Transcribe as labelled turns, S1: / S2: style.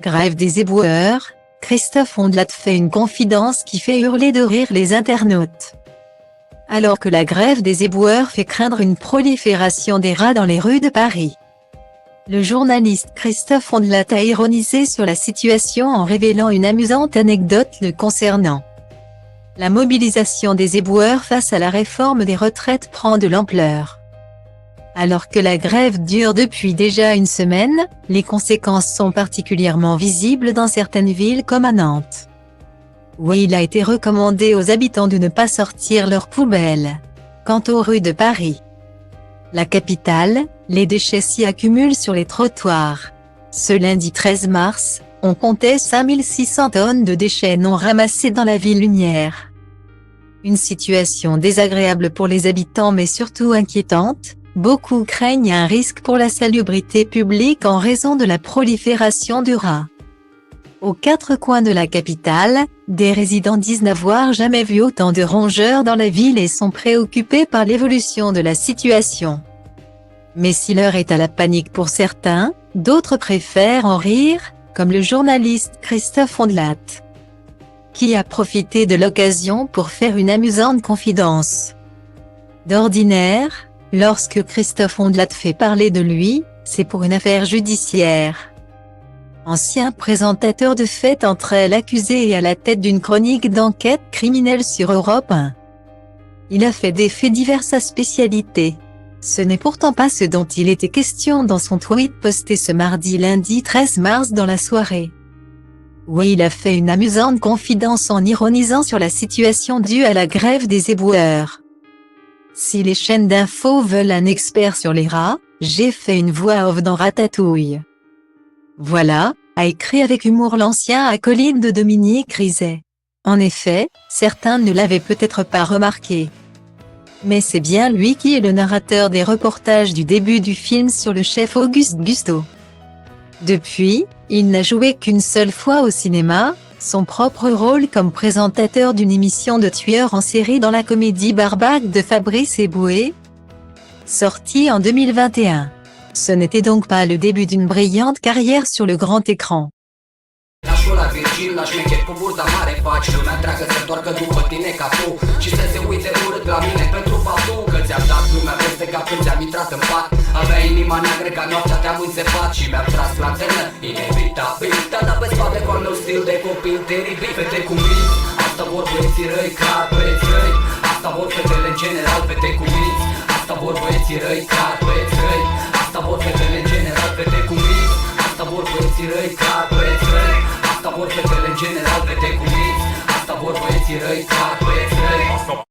S1: Grève des éboueurs, Christophe Ondelat fait une confidence qui fait hurler de rire les internautes. Alors que la grève des éboueurs fait craindre une prolifération des rats dans les rues de Paris, le journaliste Christophe Ondelat a ironisé sur la situation en révélant une amusante anecdote le concernant. La mobilisation des éboueurs face à la réforme des retraites prend de l'ampleur. Alors que la grève dure depuis déjà une semaine, les conséquences sont particulièrement visibles dans certaines villes comme à Nantes, où il a été recommandé aux habitants de ne pas sortir leurs poubelles. Quant aux rues de Paris, la capitale, les déchets s'y accumulent sur les trottoirs. Ce lundi 13 mars, on comptait 5600 tonnes de déchets non ramassés dans la ville lumière. Une situation désagréable pour les habitants mais surtout inquiétante. Beaucoup craignent un risque pour la salubrité publique en raison de la prolifération du rat. Aux quatre coins de la capitale, des résidents disent n'avoir jamais vu autant de rongeurs dans la ville et sont préoccupés par l'évolution de la situation. Mais si l'heure est à la panique pour certains, d'autres préfèrent en rire, comme le journaliste Christophe Ondelat, qui a profité de l'occasion pour faire une amusante confidence. D'ordinaire, lorsque Christophe Ondelat fait parler de lui, c'est pour une affaire judiciaire. Ancien présentateur de Faites entrer l'accusé et à la tête d'une chronique d'enquête criminelle sur Europe 1. Il a fait des faits divers sa spécialité. Ce n'est pourtant pas ce dont il était question dans son tweet posté ce lundi 13 mars dans la soirée, où il a fait une amusante confidence en ironisant sur la situation due à la grève des éboueurs. Si les chaînes d'infos veulent un expert sur les rats, j'ai fait une voix off dans Ratatouille. Voilà, a écrit avec humour l'ancien acolyte de Dominique Rizet. En effet, certains ne l'avaient peut-être pas remarqué, mais c'est bien lui qui est le narrateur des reportages du début du film sur le chef Auguste Gusteau. Depuis, il n'a joué qu'une seule fois au cinéma, son propre rôle comme présentateur d'une émission de tueurs en série dans la comédie Barbac de Fabrice Eboué, sortie en 2021. Ce n'était donc pas le début d'une brillante carrière sur le grand écran.
S2: La Virgil, la șmecher cu burta mare faci lumea întreagă să întoarcă după tine ca tu și să se uite urât la mine pentru faptul că ți-am dat lumea peste cap când ți-am intrat în pat. Aveai inima neagră ca noaptea te-am înțepat și mi-am tras lanternă inevitabil. Te-am dat pe spate cu al meu stil de copil teribil. Fete cu minți, asta vor băieții răi, clar băieți răi. Asta vor fetele în general, fete cu minți. Asta vor băieții răi, clar băieți răi. Asta vor fetele în general, fete cu minți. Asta vor băieții răi, clar băieți răi. Asta vor fetele în general, fete cu minți. Asta vor băieții răi, clar băieți răi.